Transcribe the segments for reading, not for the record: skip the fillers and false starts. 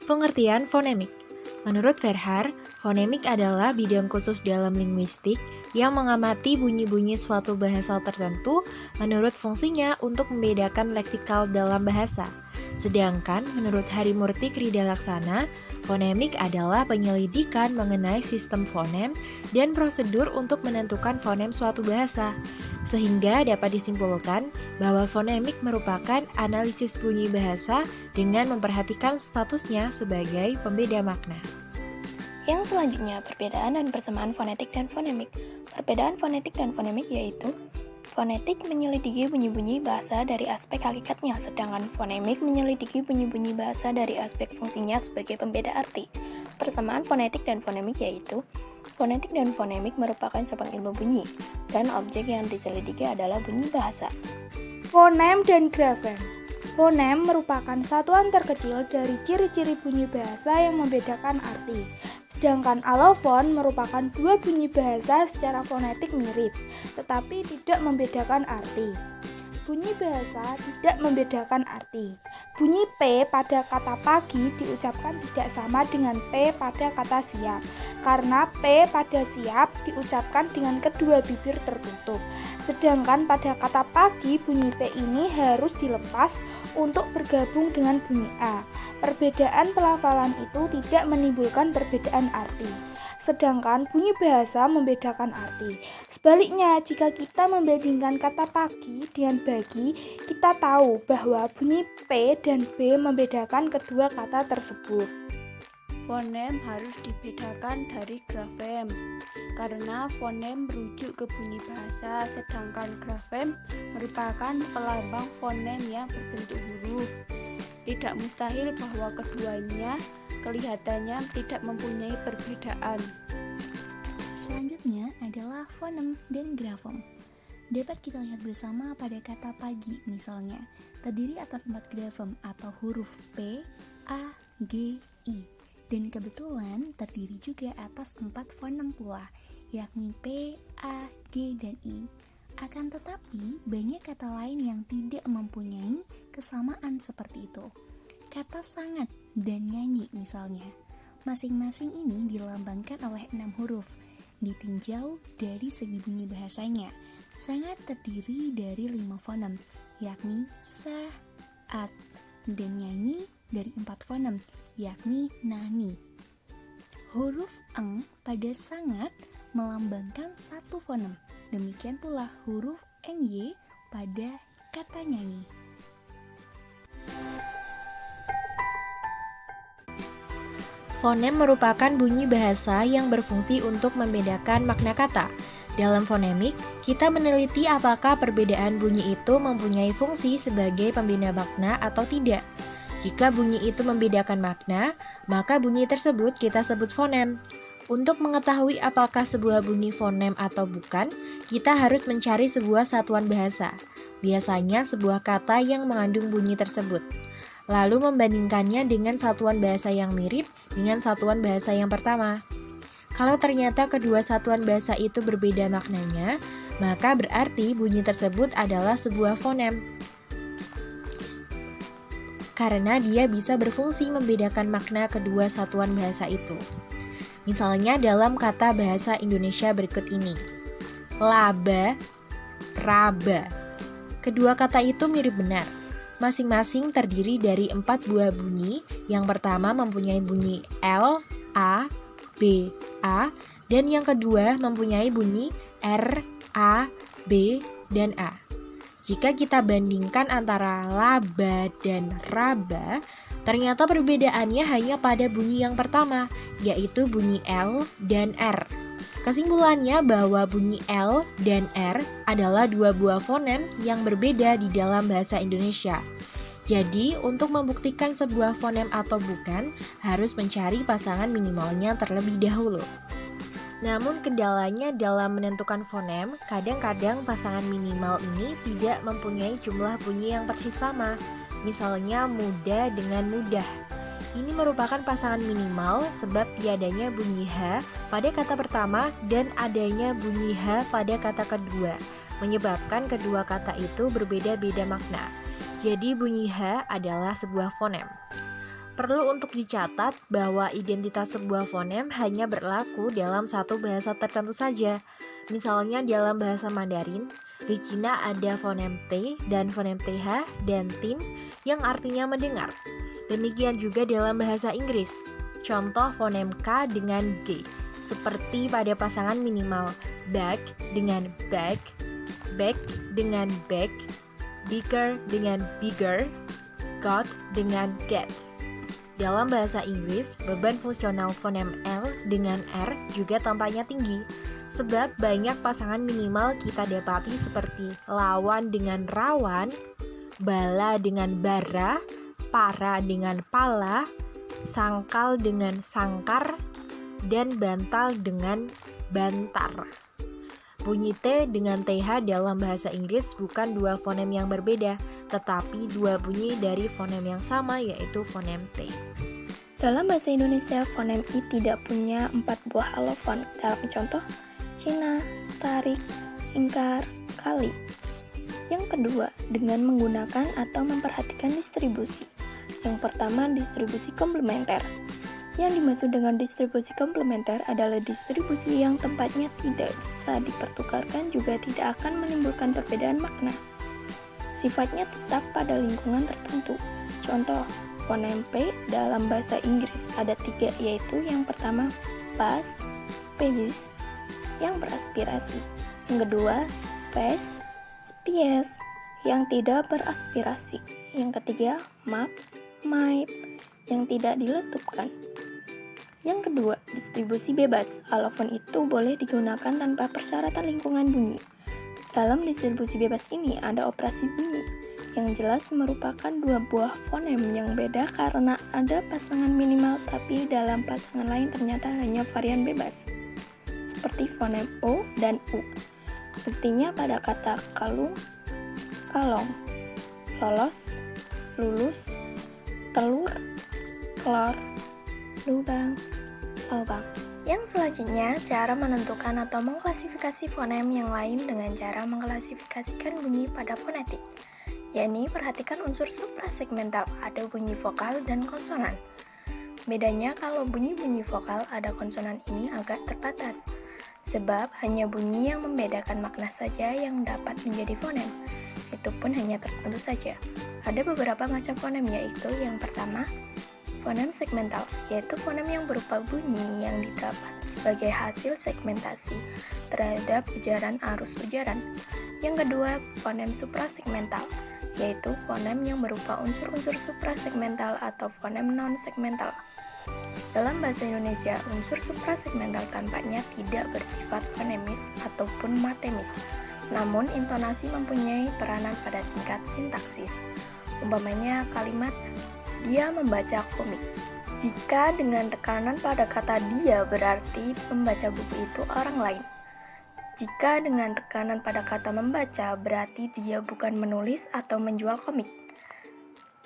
Pengertian fonemik. Menurut Verhaar, fonemik adalah bidang khusus dalam linguistik yang mengamati bunyi-bunyi suatu bahasa tertentu menurut fungsinya untuk membedakan leksikal dalam bahasa. Sedangkan menurut Harimurti Kridalaksana, fonemik adalah penyelidikan mengenai sistem fonem dan prosedur untuk menentukan fonem suatu bahasa. Sehingga dapat disimpulkan bahwa fonemik merupakan analisis bunyi bahasa dengan memperhatikan statusnya sebagai pembeda makna. Yang selanjutnya, perbedaan dan persamaan fonetik dan fonemik. Perbedaan fonetik dan fonemik yaitu fonetik menyelidiki bunyi-bunyi bahasa dari aspek hakikatnya, sedangkan fonemik menyelidiki bunyi-bunyi bahasa dari aspek fungsinya sebagai pembeda arti. Persamaan fonetik dan fonemik yaitu fonetik dan fonemik merupakan cabang ilmu bunyi, dan objek yang diselidiki adalah bunyi bahasa. Fonem dan grafem. Fonem merupakan satuan terkecil dari ciri-ciri bunyi bahasa yang membedakan arti. Sedangkan alofon merupakan dua bunyi bahasa secara fonetik mirip, tetapi tidak membedakan arti. Bunyi bahasa tidak membedakan arti. Bunyi P pada kata pagi diucapkan tidak sama dengan P pada kata siap, karena P pada siap diucapkan dengan kedua bibir tertutup. Sedangkan pada kata pagi, bunyi P ini harus dilepas untuk bergabung dengan bunyi A. Perbedaan pelafalan itu tidak menimbulkan perbedaan arti. Sedangkan bunyi bahasa membedakan arti. Sebaliknya, jika kita membandingkan kata pagi dengan bagi, kita tahu bahwa bunyi P dan B membedakan kedua kata tersebut. Fonem harus dibedakan dari grafem, karena fonem merujuk ke bunyi bahasa, sedangkan grafem merupakan pelambang fonem yang berbentuk huruf. Tidak mustahil bahwa keduanya kelihatannya tidak mempunyai perbedaan. Selanjutnya adalah fonem dan grafem. Dapat kita lihat bersama pada kata pagi misalnya, terdiri atas 4 grafem atau huruf P, A, G, I. Dan kebetulan terdiri juga atas 4 fonem pula, yakni P, A, G, dan I. Akan tetapi, banyak kata lain yang tidak mempunyai kesamaan seperti itu. Kata sangat dan nyanyi misalnya. Masing-masing ini dilambangkan oleh 6 huruf, ditinjau dari segi bunyi bahasanya. Sangat terdiri dari 5 fonem, yakni sa, at, dan nyanyi dari 4 fonem, yakni nani. Huruf eng pada sangat melambangkan 1 fonem. Demikian pula huruf ny pada kata nyanyi. Fonem merupakan bunyi bahasa yang berfungsi untuk membedakan makna kata. Dalam fonemik, kita meneliti apakah perbedaan bunyi itu mempunyai fungsi sebagai pembeda makna atau tidak. Jika bunyi itu membedakan makna, maka bunyi tersebut kita sebut fonem. Untuk mengetahui apakah sebuah bunyi fonem atau bukan, kita harus mencari sebuah satuan bahasa, biasanya sebuah kata yang mengandung bunyi tersebut, lalu membandingkannya dengan satuan bahasa yang mirip dengan satuan bahasa yang pertama. Kalau ternyata kedua satuan bahasa itu berbeda maknanya, maka berarti bunyi tersebut adalah sebuah fonem, karena dia bisa berfungsi membedakan makna kedua satuan bahasa itu. Misalnya dalam kata bahasa Indonesia berikut ini. Laba, raba. Kedua kata itu mirip benar. Masing-masing terdiri dari 4 buah bunyi. Yang pertama mempunyai bunyi L, A, B, A. Dan yang kedua mempunyai bunyi R, A, B, dan A. Jika kita bandingkan antara laba dan raba, ternyata perbedaannya hanya pada bunyi yang pertama, yaitu bunyi L dan R. Kesimpulannya bahwa bunyi L dan R adalah 2 buah fonem yang berbeda di dalam bahasa Indonesia. Jadi, untuk membuktikan sebuah fonem atau bukan, harus mencari pasangan minimalnya terlebih dahulu. Namun kendalanya dalam menentukan fonem, kadang-kadang pasangan minimal ini tidak mempunyai jumlah bunyi yang persis sama. Misalnya muda dengan mudah. Ini merupakan pasangan minimal sebab tiadanya bunyi H pada kata pertama dan adanya bunyi H pada kata kedua, menyebabkan kedua kata itu berbeda-beda makna. Jadi bunyi H adalah sebuah fonem. Perlu untuk dicatat bahwa identitas sebuah fonem hanya berlaku dalam satu bahasa tertentu saja. Misalnya dalam bahasa Mandarin, di Cina ada fonem T dan fonem TH dan tin yang artinya mendengar. Demikian juga dalam bahasa Inggris. Contoh fonem K dengan G, seperti pada pasangan minimal bag dengan bag, back dengan back, bigger dengan bigger, got dengan get. Dalam bahasa Inggris, beban fungsional fonem L dengan R juga tampaknya tinggi, sebab banyak pasangan minimal kita dapati seperti lawan dengan rawan, bala dengan bara, para dengan pala, sangkal dengan sangkar, dan bantal dengan bantar. Bunyi T dengan TH dalam bahasa Inggris bukan dua fonem yang berbeda, tetapi dua bunyi dari fonem yang sama, yaitu fonem T. Dalam bahasa Indonesia, fonem I tidak punya 4 buah alofon. Dalam contoh, Cina, tarik, ingkar, kali. Yang kedua, dengan menggunakan atau memperhatikan distribusi. Yang pertama, distribusi komplementer. Yang dimaksud dengan distribusi komplementer adalah distribusi yang tempatnya tidak bisa dipertukarkan juga tidak akan menimbulkan perbedaan makna. Sifatnya tetap pada lingkungan tertentu. Contoh, fonem P dalam bahasa Inggris ada 3, yaitu yang pertama pas, space, yang beraspirasi. Yang kedua, space, spies, yang tidak beraspirasi. Yang ketiga, map, mipe, yang tidak diletupkan. Yang kedua, distribusi bebas. Alofon itu boleh digunakan tanpa persyaratan lingkungan bunyi. Dalam distribusi bebas ini ada operasi bunyi, yang jelas merupakan 2 buah fonem yang beda karena ada pasangan minimal tapi dalam pasangan lain ternyata hanya varian bebas. Seperti fonem O dan U. Buktinya pada kata kalung, kalong, lolos, lulus, telur, telur, lubang, lubang. Yang selanjutnya, cara menentukan atau mengklasifikasi fonem yang lain dengan cara mengklasifikasikan bunyi pada fonetik, yakni perhatikan unsur suprasegmental, ada bunyi vokal dan konsonan. Bedanya kalau bunyi-bunyi vokal ada konsonan ini agak terbatas, sebab hanya bunyi yang membedakan makna saja yang dapat menjadi fonem. Itu pun hanya tertentu saja. Ada beberapa macam fonem, yaitu yang pertama, fonem segmental, yaitu fonem yang berupa bunyi yang didapat sebagai hasil segmentasi terhadap ujaran arus ujaran. Yang kedua, fonem suprasegmental, yaitu fonem yang berupa unsur-unsur suprasegmental atau fonem non-segmental. Dalam bahasa Indonesia, unsur suprasegmental tampaknya tidak bersifat fonemis ataupun matemis, namun intonasi mempunyai peranan pada tingkat sintaksis. Umpamanya kalimat dia membaca komik. Jika dengan tekanan pada kata dia berarti pembaca buku itu orang lain. Jika dengan tekanan pada kata membaca berarti dia bukan menulis atau menjual komik.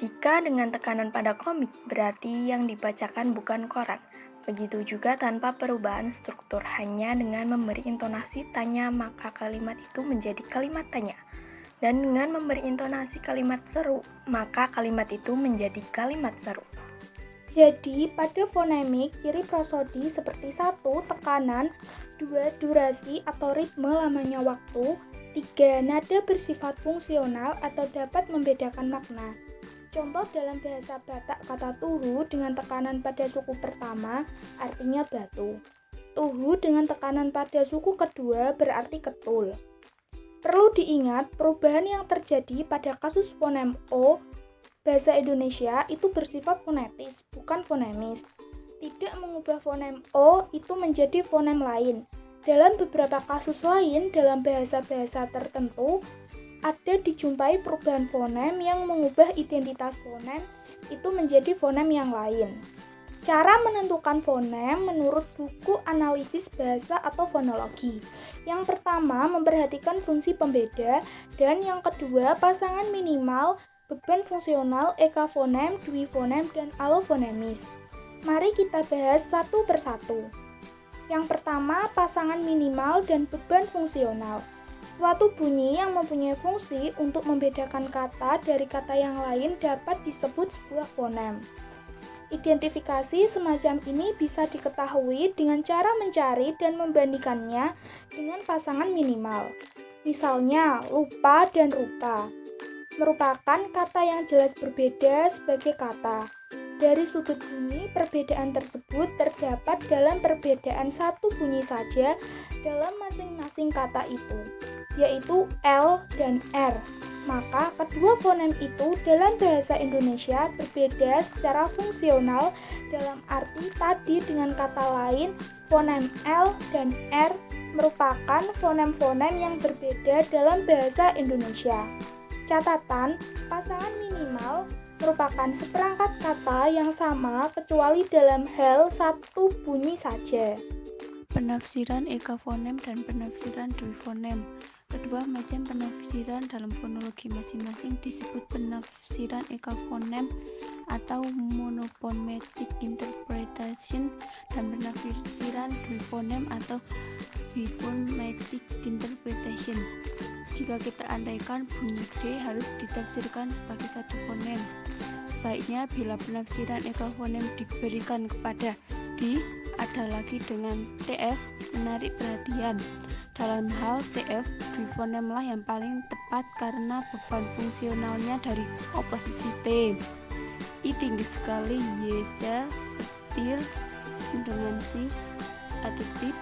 Jika dengan tekanan pada komik berarti yang dibacakan bukan koran. Begitu juga tanpa perubahan struktur, hanya dengan memberi intonasi tanya maka kalimat itu menjadi kalimat tanya. Dan dengan memberi intonasi kalimat seru, maka kalimat itu menjadi kalimat seru. Jadi, pada fonemik, ciri prosodi seperti 1. Tekanan, 2. Durasi atau ritme lamanya waktu, 3. Nada bersifat fungsional atau dapat membedakan makna. Contoh dalam bahasa Batak kata tuhu dengan tekanan pada suku pertama artinya batu. Tuhu dengan tekanan pada suku kedua berarti ketul. Perlu diingat, perubahan yang terjadi pada kasus fonem O bahasa Indonesia itu bersifat fonetis, bukan fonemis. Tidak mengubah fonem O itu menjadi fonem lain. Dalam beberapa kasus lain, dalam bahasa-bahasa tertentu, ada dijumpai perubahan fonem yang mengubah identitas fonem itu menjadi fonem yang lain. Cara menentukan fonem menurut buku analisis bahasa atau fonologi. Yang pertama, memperhatikan fungsi pembeda, dan yang kedua, pasangan minimal, beban fungsional, ekafonem, duifonem, dan alofonemis. Mari kita bahas satu persatu. Yang pertama, pasangan minimal dan beban fungsional. Suatu bunyi yang mempunyai fungsi untuk membedakan kata dari kata yang lain dapat disebut sebuah fonem. Identifikasi semacam ini bisa diketahui dengan cara mencari dan membandingkannya dengan pasangan minimal. Misalnya, lupa dan rupa merupakan kata yang jelas berbeda sebagai kata. Dari sudut bunyi, perbedaan tersebut terdapat dalam perbedaan satu bunyi saja dalam masing-masing kata itu, yaitu L dan R. Maka kedua fonem itu dalam bahasa Indonesia berbeda secara fungsional dalam arti tadi dengan kata lain, fonem L dan R merupakan fonem-fonem yang berbeda dalam bahasa Indonesia. Catatan, pasangan minimal merupakan seperangkat kata yang sama kecuali dalam hal satu bunyi saja. Penafsiran ekafonem dan penafsiran duifonem. Kedua macam penafsiran dalam fonologi masing-masing disebut penafsiran ekafonem atau monophonetic interpretation dan penafsiran duifonem atau biphonetic interpretation. Jika kita andaikan bunyi D harus ditafsirkan sebagai satu fonem, sebaiknya bila penafsiran ekafonem diberikan kepada D, ada lagi dengan TF. Menarik perhatian, dalam hal TF, duifonemlah yang paling tepat karena beban fungsionalnya dari oposisi T. I tinggi sekali, Y-nya petir dengan si atau tip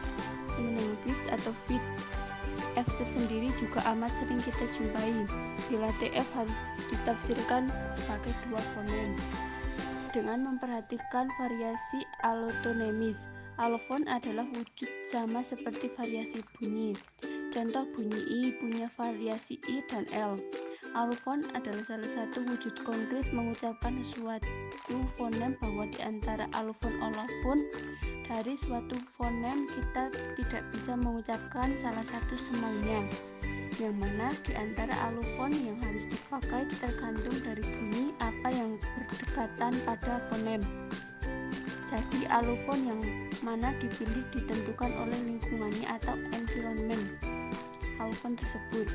dengan vis atau fit. F tersendiri juga amat sering kita jumpai bila TF harus ditafsirkan sebagai dua fonem. Dengan memperhatikan variasi allotonemis, allofon adalah wujud sama seperti variasi bunyi. Contoh bunyi I punya variasi I dan L. Allofon adalah salah satu wujud konkret mengucapkan suatu fonem bahwa di antara allofon dari suatu fonem kita tidak bisa mengucapkan salah satu semaunya, yang mana di antara allofon yang harus dipakai tergantung dari bunyi apa yang berdekatan pada fonem. Jadi allofon yang mana dipilih ditentukan oleh lingkungannya atau environment allofon tersebut.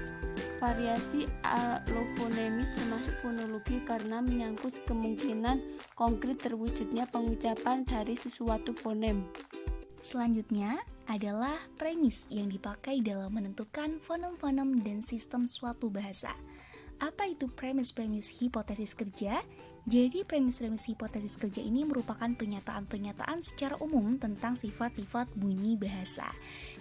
Variasi allofonemis termasuk fonologi karena menyangkut kemungkinan konkret terwujudnya pengucapan dari sesuatu fonem. Selanjutnya adalah premis yang dipakai dalam menentukan fonem-fonem dan sistem suatu bahasa. Apa itu premis-premis hipotesis kerja? Jadi premis-premis hipotesis kerja ini merupakan pernyataan-pernyataan secara umum tentang sifat-sifat bunyi bahasa,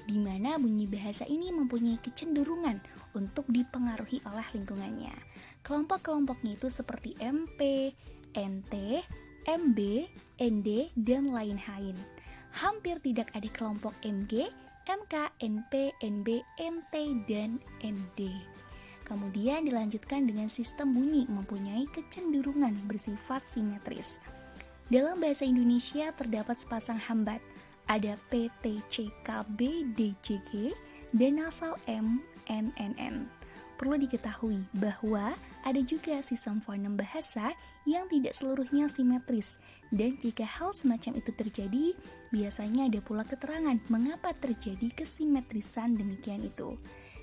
di mana bunyi bahasa ini mempunyai kecenderungan untuk dipengaruhi oleh lingkungannya. Kelompok-kelompoknya itu seperti MP, NT, MB, ND, dan lain-lain. Hampir tidak ada kelompok MG, MK, NP, NB, NT, dan ND. Kemudian dilanjutkan dengan sistem bunyi mempunyai kecenderungan bersifat simetris. Dalam bahasa Indonesia terdapat sepasang hambat, ada P, T, C, K, B, D, C, G, dan nasal M, N, N, N. Perlu diketahui bahwa ada juga sistem fonem bahasa yang tidak seluruhnya simetris, dan jika hal semacam itu terjadi, biasanya ada pula keterangan mengapa terjadi kesimetrisan demikian itu.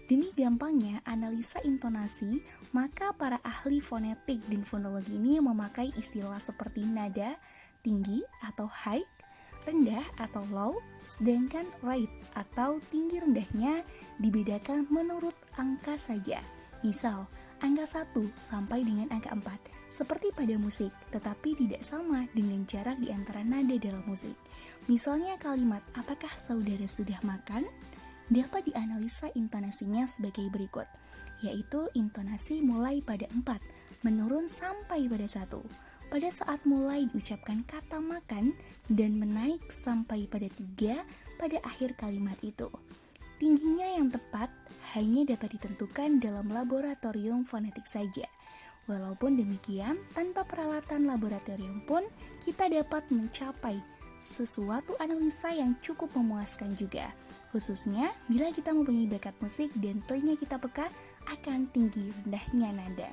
Demi gampangnya analisa intonasi, maka para ahli fonetik dan fonologi ini memakai istilah seperti nada, tinggi atau high, rendah atau low, sedangkan right atau tinggi rendahnya dibedakan menurut angka saja. Misal, angka 1 sampai dengan angka 4, seperti pada musik, tetapi tidak sama dengan jarak di antara nada dalam musik. Misalnya kalimat, apakah saudara sudah makan? Dapat dianalisa intonasinya sebagai berikut, yaitu intonasi mulai pada 4, menurun sampai pada 1. Pada saat mulai diucapkan kata makan dan menaik sampai pada 3 pada akhir kalimat itu. Tingginya yang tepat hanya dapat ditentukan dalam laboratorium fonetik saja. Walaupun demikian, tanpa peralatan laboratorium pun kita dapat mencapai sesuatu analisa yang cukup memuaskan juga. Khususnya bila kita mempunyai bakat musik dan telinga kita peka akan tinggi rendahnya nada.